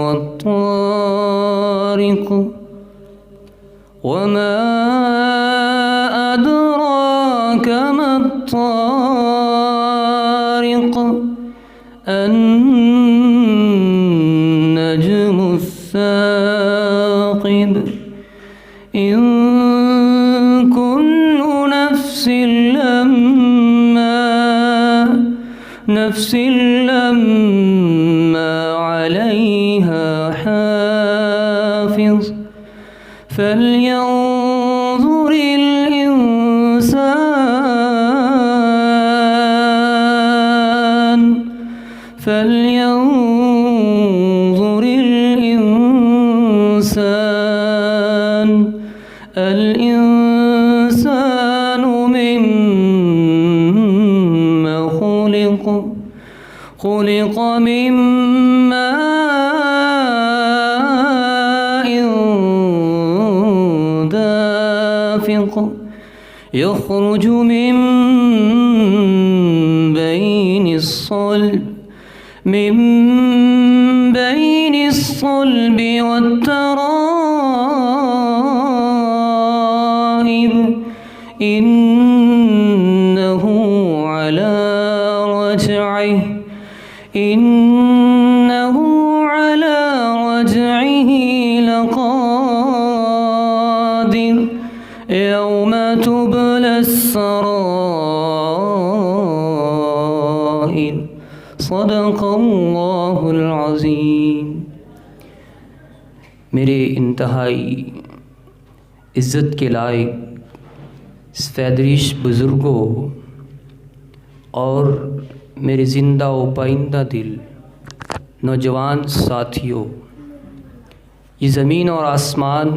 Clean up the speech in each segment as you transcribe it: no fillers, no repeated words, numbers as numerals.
والطارق وما أدراك ما الطارق النجم الثاقب إن كل نفس لما عليها حافظ فلينظر الإنسان مما خلق من ماء دافق يخرج من بين الصلب والترائب إنه على رجعه لقادر يوم تبلى السرائر صدق اللہ العظیم۔ میرے انتہائی عزت کے لائق فیدریش بزرگوں اور میرے زندہ و پائندہ دل نوجوان ساتھیوں، یہ زمین اور آسمان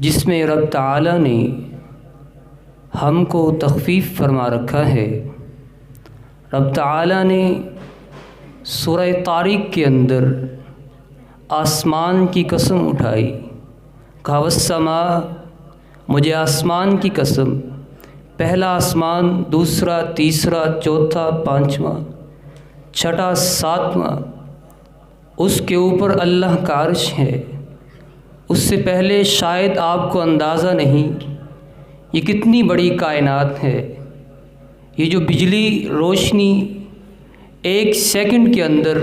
جس میں رب تعالی نے ہم کو تخفیف فرما رکھا ہے، رب تعالی نے سورہ طارق کے اندر آسمان کی قسم اٹھائی، کہا والسماء، مجھے آسمان کی قسم، پہلا آسمان، دوسرا، تیسرا، چوتھا، پانچواں، چھٹا، ساتواں، اس کے اوپر اللہ کا عرش ہے۔ اس سے پہلے شاید آپ کو اندازہ نہیں یہ کتنی بڑی کائنات ہے۔ یہ جو بجلی روشنی ایک سیکنڈ کے اندر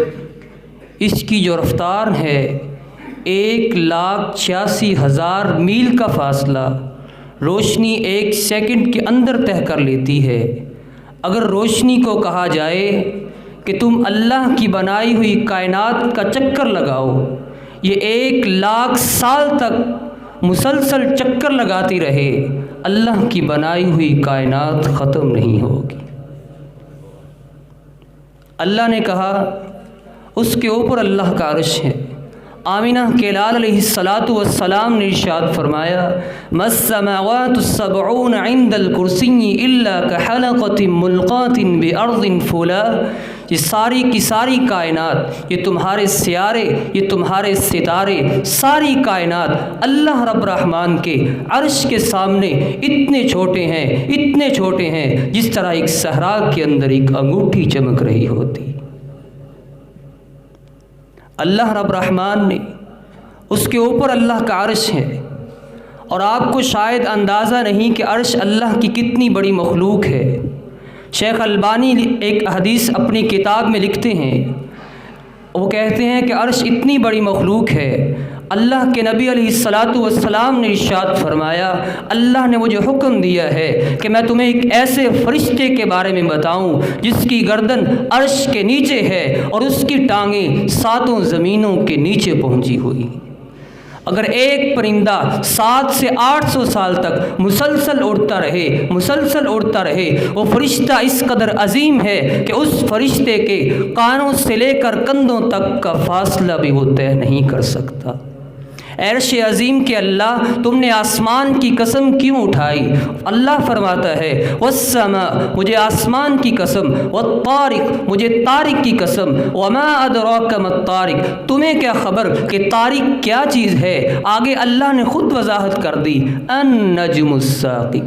اس کی جو رفتار ہے 1,86,000 میل کا فاصلہ روشنی ایک سیکنڈ کے اندر طے کر لیتی ہے۔ اگر روشنی کو کہا جائے کہ تم اللہ کی بنائی ہوئی کائنات کا چکر لگاؤ، یہ 1,00,000 سال تک مسلسل چکر لگاتی رہے، اللہ کی بنائی ہوئی کائنات ختم نہیں ہوگی۔ اللہ نے کہا اس کے اوپر اللہ کا عرش ہے۔ آمینہ کے لال علیہ السلام نے ارشاد فرمایا ما السماوات السبعون عند الکرسی الا کحلقۃ ملقاۃ بارض فلا، یہ ساری کی ساری کائنات، یہ تمہارے سیارے، یہ تمہارے ستارے، ساری کائنات اللہ رب الرحمن کے عرش کے سامنے اتنے چھوٹے ہیں جس طرح ایک صحرا کے اندر ایک انگوٹھی چمک رہی ہوتی۔ اللہ رب الرحمن نے اس کے اوپر اللہ کا عرش ہے، اور آپ کو شاید اندازہ نہیں کہ عرش اللہ کی کتنی بڑی مخلوق ہے۔ شیخ البانی ایک حدیث اپنی کتاب میں لکھتے ہیں، وہ کہتے ہیں کہ عرش اتنی بڑی مخلوق ہے، اللہ کے نبی علیہ السلام نے ارشاد فرمایا، اللہ نے مجھے حکم دیا ہے کہ میں تمہیں ایک ایسے فرشتے کے بارے میں بتاؤں جس کی گردن عرش کے نیچے ہے اور اس کی ٹانگیں 7 زمینوں کے نیچے پہنچی ہوئی۔ اگر ایک پرندہ 700 سے 800 سال تک مسلسل اڑتا رہے، وہ فرشتہ اس قدر عظیم ہے کہ اس فرشتے کے کانوں سے لے کر کندھوں تک کا فاصلہ بھی وہ طے نہیں کر سکتا۔ عرش عظیم کے اللہ، تم نے آسمان کی قسم کیوں اٹھائی؟ اللہ فرماتا ہے والسماء، مجھے آسمان کی قسم، والطارق، مجھے طارق کی قسم، وما ادراک ما الطارق، تمہیں کیا خبر کہ طارق کیا چیز ہے؟ آگے اللہ نے خود وضاحت کر دی، النجم الثاقب،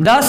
10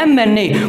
MNA,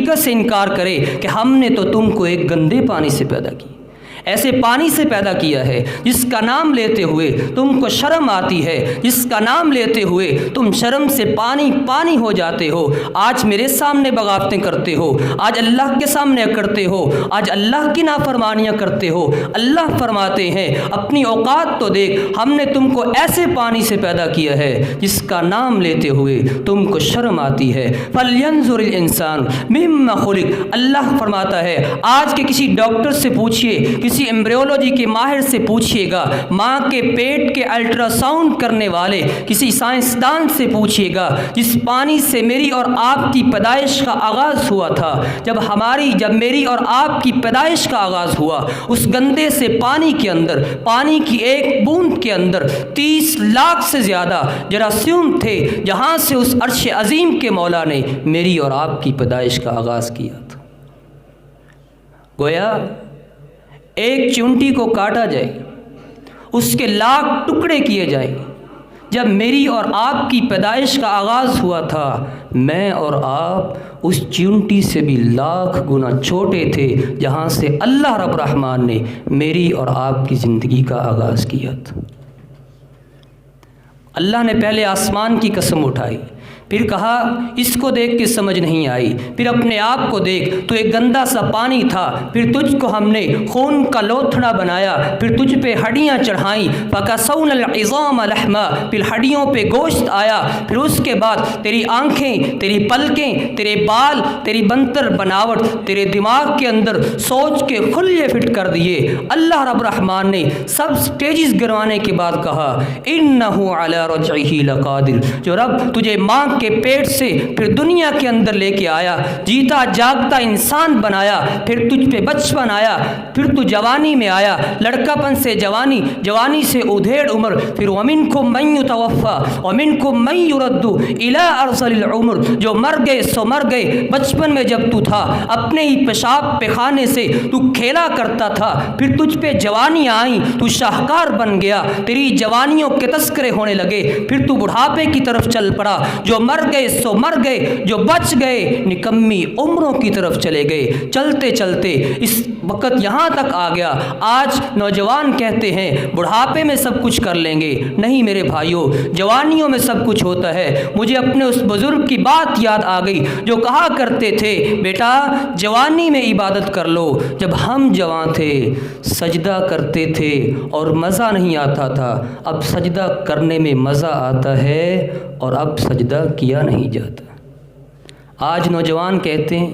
حقیقت سے انکار کرے کہ ہم نے تو تم کو ایک گندے پانی سے پیدا کیا، ایسے پانی سے پیدا کیا ہے جس کا نام لیتے ہوئے تم کو شرم آتی ہے، جس کا نام لیتے ہوئے تم شرم سے پانی پانی ہو جاتے ہو۔ آج میرے سامنے بغاوتیں کرتے ہو، آج اللہ کے سامنے کرتے ہو، آج اللہ کی نافرمانیاں کرتے ہو۔ اللہ فرماتے ہیں اپنی اوقات تو دیکھ، ہم نے تم کو ایسے پانی سے پیدا کیا ہے جس کا نام لیتے ہوئے تم کو شرم آتی ہے۔ فَلْيَنْظُرِ الْإِنسَانُ مِمَّا خُلِقَ، اللہ فرماتا ہے آج کے کسی ڈاکٹر سے پوچھئے، کسی ایمبریولوجی کے ماہر سے پوچھئے گا، ماں کے پیٹ کے الٹرا ساؤنڈ کرنے والے کسی سائنسدان سے پوچھئے گا، جس پانی سے میری اور آپ کی پیدائش کا آغاز ہوا تھا، جب میری اور آپ کی پیدائش کا آغاز ہوا، اس گندے سے پانی کے اندر، پانی کی ایک بوند کے اندر 30 لاکھ سے زیادہ جراثیم تھے، جہاں سے اس عرش عظیم کے مولا نے میری اور آپ کی پیدائش کا آغاز کیا تھا۔ گویا ایک چونٹی کو کاٹا جائے، اس کے لاکھ ٹکڑے کیے جائیں۔ جب میری اور آپ کی پیدائش کا آغاز ہوا تھا، میں اور آپ اس چونٹی سے بھی لاکھ گنا چھوٹے تھے، جہاں سے اللہ رب الرحمن نے میری اور آپ کی زندگی کا آغاز کیا تھا۔ اللہ نے پہلے آسمان کی قسم اٹھائی، پھر کہا اس کو دیکھ کے سمجھ نہیں آئی، پھر اپنے آپ کو دیکھ، تو ایک گندا سا پانی تھا، پھر تجھ کو ہم نے خون کا لوتھڑا بنایا، پھر تجھ پہ ہڈیاں چڑھائیں، فَكَسَوْنَا الْعِظَامَ لَحْمًا، پھر ہڈیوں پہ گوشت آیا، پھر اس کے بعد تیری آنکھیں، تیری پلکیں، تیرے بال، تیری بنتر بناوٹ، تیرے دماغ کے اندر سوچ کے خلیے فٹ کر دیے۔ اللہ رب الرحمن نے سب سٹیجز گروانے کے بعد کہا إِنَّهُ عَلَى رَجْعِهِ لَقَادِرٌ، جو رب تجھے ماں کے پیٹ سے پھر دنیا کے اندر لے کے آیا، جیتا جاگتا انسان بنایا، پھر تجھ پہ بچپن آیا، پھر تو جوانی میں آیا، لڑکا پن سے جوانی، جوانی سے ادھیڑ عمر، پھر وَمِنْكُمْ مَنْ يُتَوَفَّى وَمِنْكُمْ مَنْ يُرَدُّ إِلَىٰ أَرْذَلِ الْعُمُرِ، جو مر گئے سو مر گئے۔ بچپن میں جب تو تھا اپنے ہی پیشاب پیخانے سے تو کھیلا کرتا تھا، پھر تجھ پہ جوانی آئیں، تو شاہکار بن گیا، تیری جوانیوں کے تذکرے ہونے لگے، پھر تو بڑھاپے کی طرف چل پڑا، جو مر گئے سو مر گئے، جو بچ گئے نکمی عمروں کی طرف چلے گئے۔ چلتے چلتے اس وقت یہاں تک آ گیا۔ آج نوجوان کہتے ہیں بڑھاپے میں سب کچھ کر لیں گے، نہیں میرے بھائیوں، جوانیوں میں سب کچھ ہوتا ہے۔ مجھے اپنے اس بزرگ کی بات یاد آ گئی جو کہا کرتے تھے بیٹا جوانی میں عبادت کر لو۔ جب ہم جوان تھے سجدہ کرتے تھے اور مزہ نہیں آتا تھا، اب سجدہ کرنے میں مزہ آتا ہے اور اب سجدہ کیا نہیں جاتا۔ آج نوجوان کہتے ہیں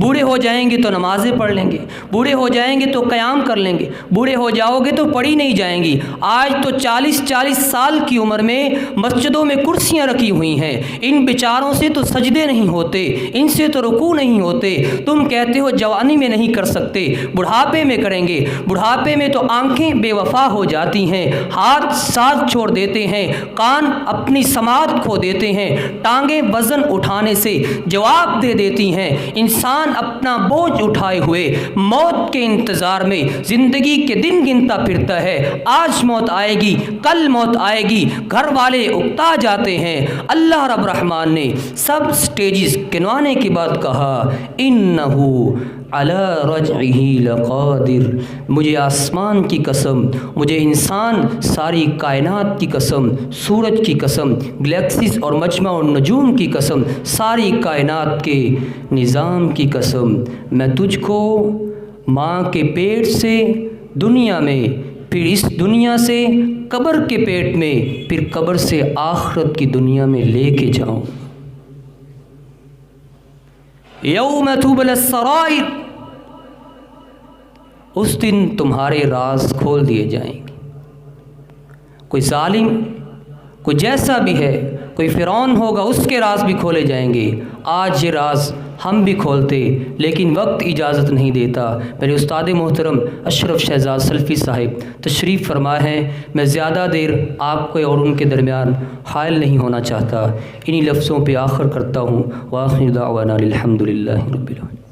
بوڑھے ہو جائیں گے تو نمازیں پڑھ لیں گے، بوڑھے ہو جائیں گے تو قیام کر لیں گے، بوڑھے ہو جاؤ گے تو پڑھی نہیں جائیں گی۔ آج تو 40 سال کی عمر میں مسجدوں میں کرسیاں رکھی ہوئی ہیں، ان بیچاروں سے تو سجدے نہیں ہوتے، ان سے تو رکوع نہیں ہوتے۔ تم کہتے ہو جوانی میں نہیں کر سکتے، بڑھاپے میں کریں گے۔ بڑھاپے میں تو آنکھیں بے وفا ہو جاتی ہیں، ہاتھ ساتھ چھوڑ دیتے ہیں، کان اپنی سماعت کھو دیتے ہیں، ٹانگیں وزن اٹھانے سے جواب دے دیتی ہیں۔ انسان اپنا بوجھ اٹھائے ہوئے موت کے انتظار میں زندگی کے دن گنتا پھرتا ہے۔ آج موت آئے گی، کل موت آئے گی، گھر والے اکتا جاتے ہیں۔ اللہ رب الرحمن نے سب سٹیجز گنوانے کے بعد کہا انہو علی رجعہ لقادر، مجھے آسمان کی قسم، مجھے انسان، ساری کائنات کی قسم، سورج کی قسم، گلیکسیز اور مجمع النجوم کی قسم، ساری کائنات کے نظام کی قسم، میں تجھ کو ماں کے پیٹ سے دنیا میں، پھر اس دنیا سے قبر کے پیٹ میں، پھر قبر سے آخرت کی دنیا میں لے کے جاؤں۔ یوم تبلی السرائر، اس دن تمہارے راز کھول دیے جائیں گے۔ کوئی ظالم، کوئی جیسا بھی ہے، کوئی فرعون ہوگا، اس کے راز بھی کھولے جائیں گے۔ آج یہ راز ہم بھی کھولتے لیکن وقت اجازت نہیں دیتا۔ میرے استاد محترم اشرف شہزاد سلفی صاحب تشریف فرما ہیں، میں زیادہ دیر آپ کو اور ان کے درمیان حائل نہیں ہونا چاہتا، انہی لفظوں پہ آخر کرتا ہوں، وآخر دعوانا الحمدللہ رب العالمین۔